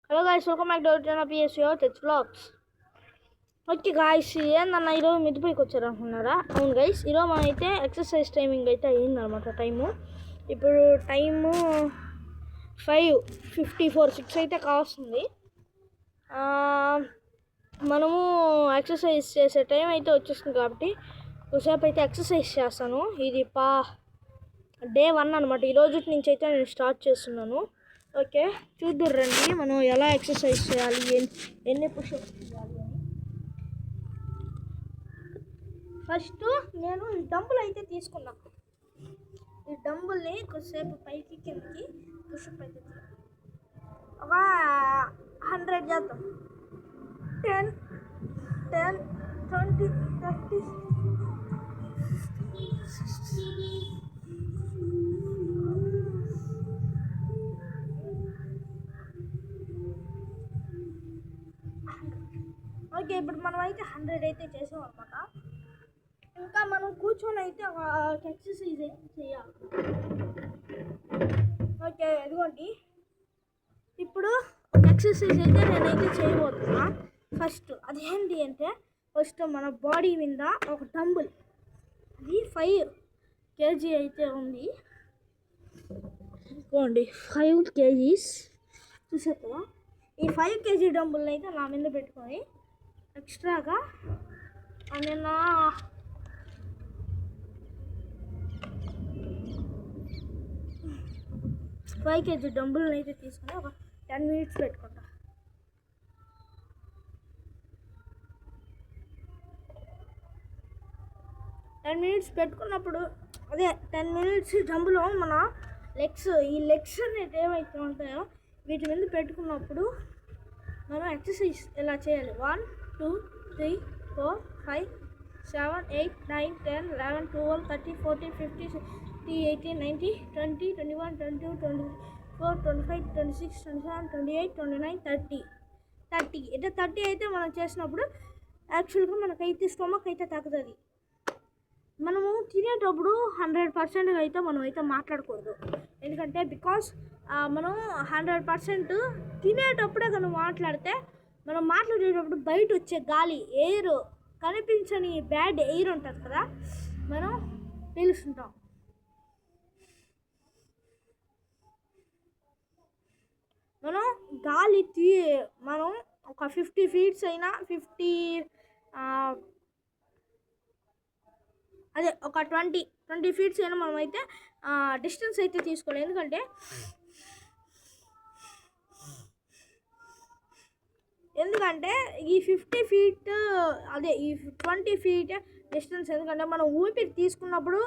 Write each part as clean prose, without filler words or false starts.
Hello guys, welcome back to our channel పిఎస్యో tech vlogs. Okay guys, ఏందన్న ఈరోజు మిద్దిపైకి వచ్చారు అనుకున్నారా? అవును గైస్, ఈరోజు మనం అయితే ఎక్సర్సైజ్ టైమింగ్ అయితే అయ్యిందనమాట. టైము ఇప్పుడు టైము 5:54, 6 అయితే కావస్తుంది. మనము ఎక్సర్సైజ్ చేసే టైం అయితే వచ్చేస్తుంది కాబట్టి కొద్దిసేపు అయితే ఎక్సర్సైజ్ చేస్తాను. ఇది డే 1 అనమాట. ఈ రోజు నుంచి అయితే నేను స్టార్ట్ చేస్తున్నాను. ఓకే, చూద్దురు రండి మనం ఎలా ఎక్సర్సైజ్ చేయాలి, ఎన్ని పుషప్స్ చేయాలి అని. ఫస్ట్ నేను ఈ డంబుల్ అయితే తీసుకున్నాను. ఈ డంబుల్ని కొద్దిసేపు పైకి కిందకి పుషప్ అయితే ఒక 100 చేద్దాం. 10, 20, 30. ఓకే, ఇప్పుడు మనం అయితే 100 అయితే చేసాం అనమాట. ఇంకా మనం కూర్చొని అయితే ఒక ఎక్సర్సైజ్ అయితే చేయాలి. ఓకే, ఇదిగోండి ఇప్పుడు ఒక ఎక్సర్సైజ్ అయితే నేనైతే చేయబోతున్నా. ఫస్ట్ అదేంటి అంటే, ఫస్ట్ మన బాడీ మీద ఒక డంబుల్, అది 5 kg అయితే ఉంది. ఇదిగోండి 5 kgs చూసారు కదా. ఈ 5 kg డంబుల్ని అయితే నా మీద పెట్టుకొని ఎక్స్ట్రాగా నేను 5 kg డంబుల్ని అయితే తీసుకొని ఒక 10 minutes పెట్టుకుంటా. పెట్టుకున్నప్పుడు అదే 10 minutes డంబుల్ మన ఈ లెగ్స్ అనేది ఏమైతే ఉంటాయో వీటి మీద పెట్టుకున్నప్పుడు మనం ఎక్సర్సైజ్ ఎలా చేయాలి. 1, 2, 3, 4, 5, 7, 8, 9, 10, 11, 12, 13, 14, 15, 16, 18, 19, 20, 21, 22, 24, 25, 26, 27, 28, 29, 30. అంటే 30 అయితే మనం చేసినప్పుడు యాక్చువల్గా మనకైతే స్టొమక్ అయితే తగ్గుతుంది. మనము తినేటప్పుడు 100% అయితే మనం అయితే మాట్లాడకూడదు. ఎందుకంటే బికాస్ మనం 100% తినేటప్పుడే కనుక మాట్లాడితే, మనం మాట్లాడేటప్పుడు బయట వచ్చే గాలి, ఎయిర్, కనిపించని బ్యాడ్ ఎయిర్ ఉంటుంది కదా, మనం పీలుస్తుంటాం. మనం గాలి మనం ఒక 50 feet అయినా అదే ఒక 20 feet అయినా మనం అయితే డిస్టెన్స్ అయితే తీసుకోవాలి. ఎందుకంటే ఈ 50 feet అదే ఈ 20 feet డిస్టెన్స్, ఎందుకంటే మనం ఊపిరి తీసుకున్నప్పుడు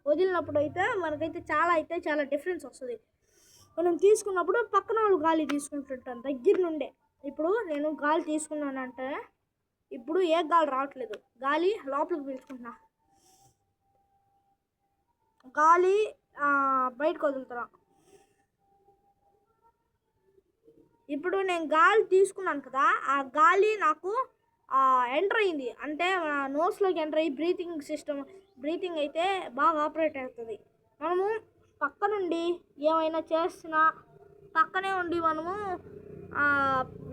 వదిలినప్పుడు అయితే మనకైతే చాలా డిఫరెన్స్ వస్తుంది. మనం తీసుకున్నప్పుడు పక్కన వాళ్ళు గాలి తీసుకుంటుంటాం దగ్గర నుండే. ఇప్పుడు నేను గాలి తీసుకున్నానంటే ఇప్పుడు ఏ గాలి రావట్లేదు, గాలి లోపలికి పీల్చుకుంటున్నా, గాలి బయటకు వదులుతున్నా. ఇప్పుడు నేను గాలి తీసుకున్నాను కదా, ఆ గాలి నాకు ఎంటర్ అయింది అంటే నోస్లోకి ఎంటర్ అయ్యి బ్రీతింగ్ అయితే బాగా ఆపరేట్ అవుతుంది. మనము పక్క నుండి ఏమైనా చేస్తున్నా పక్కనే ఉండి మనము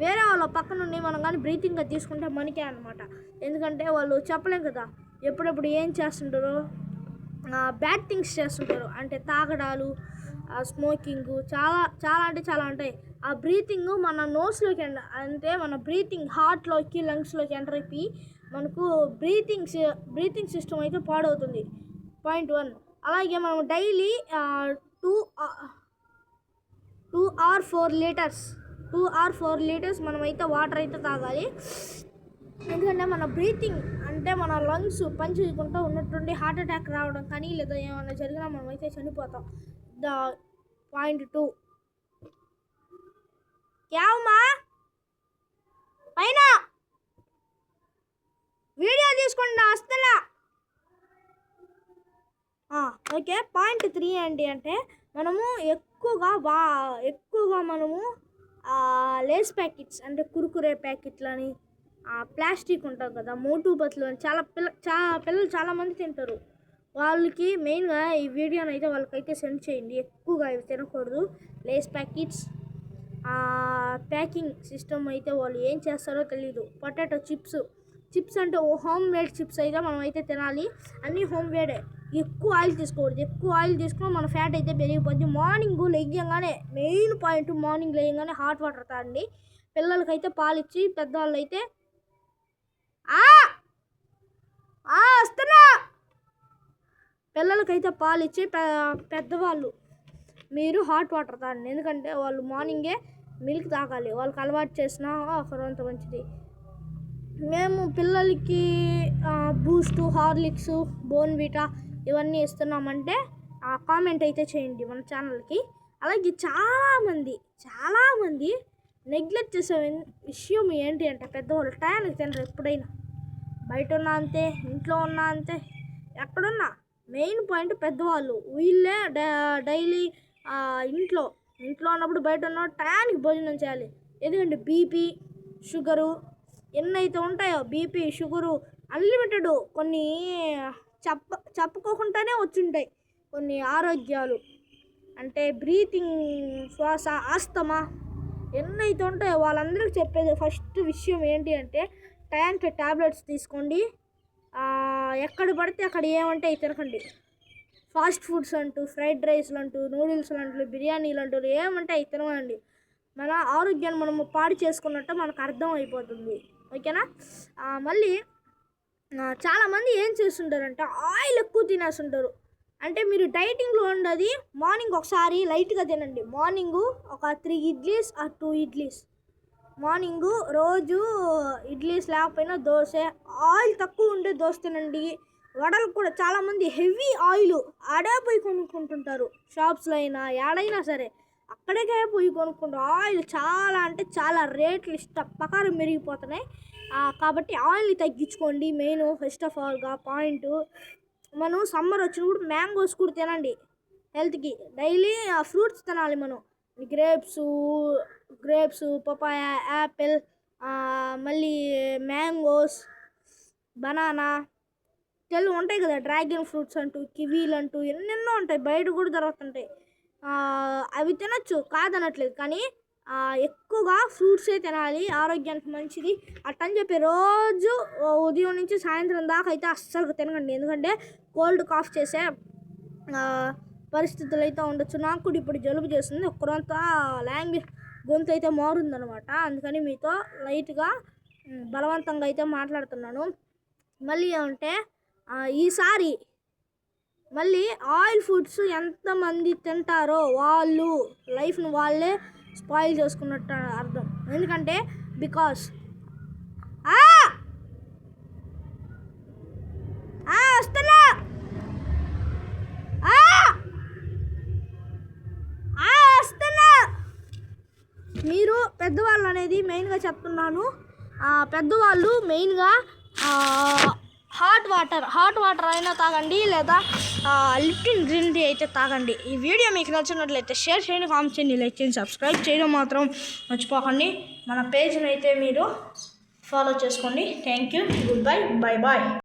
వేరే వాళ్ళ పక్క నుండి మనం కానీ బ్రీతింగ్గా తీసుకుంటే మనకే అనమాట. ఎందుకంటే వాళ్ళు చెప్పలేం కదా ఎప్పుడెప్పుడు ఏం చేస్తుంటారో, బ్యాడ్ థింగ్స్ చేస్తుంటారు. అంటే తాగడాలు, స్మోకింగ్, చాలా ఉంటాయి. ఆ బ్రీతింగ్ మన నోస్లోకి అంటే మన బ్రీతింగ్ హార్ట్లోకి, లంగ్స్లోకి ఎంటర్ అయిపోయి మనకు బ్రీతింగ్ సిస్టమ్ అయితే పాడవుతుంది. పాయింట్ 1. అలాగే మనం డైలీ 2 or 4 లీటర్స్ మనమైతే వాటర్ అయితే తాగాలి. ఎందుకంటే మన బ్రీతింగ్ అంటే మన లంగ్స్ పనిచేయకుండా ఉన్నట్టుండి హార్ట్ అటాక్ రావడం కానీ లేదా ఏమైనా జరిగినా మనమైతే చనిపోతాం. పాయింట్ 2. క్యావమా పైన వీడియో తీసుకుంటా వస్తలా. ఓకే, పాయింట్ 3 ఏంటి అంటే, మనము ఎక్కువగా మనము లేస్ ప్యాకెట్స్ అంటే కురుకురే ప్యాకెట్లని, ప్లాస్టిక్ ఉంటుంది కదా, మోటు పత్లు అని పిల్లలు చాలామంది తింటారు. వాళ్ళకి మెయిన్గా ఈ వీడియోని అయితే వాళ్ళకైతే సెండ్ చేయండి. ఎక్కువగా ఇవి తినకూడదు. లేస్ ప్యాకెట్స్, ప్యాకింగ్ సిస్టమ్ అయితే వాళ్ళు ఏం చేస్తారో తెలీదు. పొటాటో చిప్స్ అంటే హోమ్ మేడ్ చిప్స్ అయితే మనం అయితే తినాలి, అన్నీ హోమ్ మేడే. ఎక్కువ ఆయిల్ తీసుకోకూడదు, ఎక్కువ ఆయిల్ తీసుకుని మన ఫ్యాట్ అయితే పెరిగిపోద్ది. మార్నింగ్ లేయగానే మెయిన్ పాయింట్, మార్నింగ్ లేయగానే హాట్ వాటర్ తాగండి. పిల్లలకైతే పాలిచ్చి, పెద్దవాళ్ళు అయితే వస్తున్నా, పిల్లలకైతే పాలిచ్చి పెద్దవాళ్ళు మీరు హాట్ వాటర్ తాగండి. ఎందుకంటే వాళ్ళు మార్నింగే మిల్క్ తాగాలి, వాళ్ళకి అలవాటు చేసిన అంత మంచిది. మేము పిల్లలకి బూస్టు, హార్లిక్స్, బోర్న్విటా ఇవన్నీ ఇస్తున్నామంటే కామెంట్ అయితే చేయండి మన ఛానల్కి. అలాగే చాలామంది నెగ్లెక్ట్ చేసే విషయం ఏంటి అంటే పెద్దవాళ్ళు టయానికి తినరు. ఎప్పుడైనా బయట ఉన్నా అంతే, ఇంట్లో ఉన్నా అంతే, ఎక్కడున్నా మెయిన్ పాయింట్ పెద్దవాళ్ళు. వీళ్ళే డైలీ ఇంట్లో ఉన్నప్పుడు బయట ఉన్న టయానికి భోజనం చేయాలి. ఎందుకంటే బీపీ, షుగరు ఎన్నైతే ఉంటాయో, బీపీ, షుగరు అన్లిమిటెడ్, కొన్ని చెప్పుకోకుండానే వచ్చుంటాయి కొన్ని ఆరోగ్యాలు. అంటే బ్రీతింగ్, శ్వాస, ఆస్తమా ఎన్నైతే ఉంటాయో వాళ్ళందరికీ చెప్పేది ఫస్ట్ విషయం ఏంటి అంటే టైంకి ట్యాబ్లెట్స్ తీసుకోండి. ఎక్కడ పడితే అక్కడ ఏమంటే తినకండి. ఫాస్ట్ ఫుడ్స్ అంటూ, ఫ్రైడ్ రైస్లు అంటూ, నూడిల్స్లు అంటూ, బిర్యానీలు అంటూ ఏమంటే తినకండి. మన ఆరోగ్యాన్ని మనము పాడు చేసుకున్నట్టు మనకు అర్థం అయిపోతుంది. ఓకేనా? మళ్ళీ చాలామంది ఏం చేస్తుంటారంటే ఆయిల్ ఎక్కువ తినేస్తుంటారు. అంటే మీరు డైటింగ్లో ఉండదు, మార్నింగ్ ఒకసారి లైట్గా తినండి. మార్నింగు ఒక 3 ఇడ్లీస్ ఆర్ 2 ఇడ్లీస్, మార్నింగు రోజు ఇడ్లీస్ లేకపోయినా దోశ, ఆయిల్ తక్కువ ఉంటే దోశ తినండి. వడలు కూడా చాలామంది హెవీ ఆయిల్ ఆడే పోయి కొనుక్కుంటుంటారు, షాప్స్లో అయినా ఏడైనా సరే అక్కడికే పోయి కొనుక్కుంటారు. ఆయిల్ చాలా అంటే చాలా రేట్లు ప్రకారం మెరిగిపోతున్నాయి. కాబట్టి ఆయిల్ని తగ్గించుకోండి. మెయిన్ ఫస్ట్ ఆఫ్ ఆల్గా పాయింట్, మనం సమ్మర్ వచ్చినప్పుడు మ్యాంగోస్ కూడా తినండి హెల్త్కి. డైలీ ఫ్రూట్స్ తినాలి మనం. గ్రేప్స్, పపాయ, యాపిల్, మళ్ళీ మ్యాంగోస్, బనానా ఉంటాయి కదా, డ్రాగన్ ఫ్రూట్స్ అంటూ, కివీలు అంటూ ఎన్నెన్నో ఉంటాయి, బయట కూడా దొరుకుతుంటాయి. అవి తినచ్చు కాదనట్లేదు, కానీ ఎక్కువగా ఫ్రూట్సే తినాలి, ఆరోగ్యానికి మంచిది. అట్టని చెప్పి రోజు ఉదయం నుంచి సాయంత్రం దాకా అయితే అస్సలు తినకండి. ఎందుకంటే కోల్డ్ కాఫ్ చేసే పరిస్థితులు అయితే ఉండొచ్చు. నాకు కూడా ఇప్పుడు జలుబు చేస్తుంది, ఒక్కరంతా గొంతు అయితే మారుందనమాట. అందుకని మీతో లైట్గా బలవంతంగా అయితే మాట్లాడుతున్నాను. మళ్ళీ ఏమంటే ఈసారి మళ్ళీ ఆయిల్ ఫుడ్స్ ఎంతమంది తింటారో వాళ్ళు లైఫ్ను వాళ్ళే స్పాయిల్ చేసుకున్నట్టు అర్థం. ఎందుకంటే బికాస్ వస్తున్నా, మీరు పెద్దవాళ్ళు అనేది మెయిన్గా చెప్తున్నాను. పెద్దవాళ్ళు మెయిన్గా హాట్ వాటర్ అయినా తాగండి, లేదా లిప్టిన్ గ్రీన్ టీ అయితే తాగండి. ఈ వీడియో మీకు నచ్చినట్లయితే షేర్ చేయండి, కామెంట్ చేయండి, లైక్ చేయండి, సబ్స్క్రైబ్ చేయడం మాత్రం మర్చిపోకండి. మన పేజ్ని అయితే మీరు ఫాలో చేసుకోండి. Thank you, good bye, bye.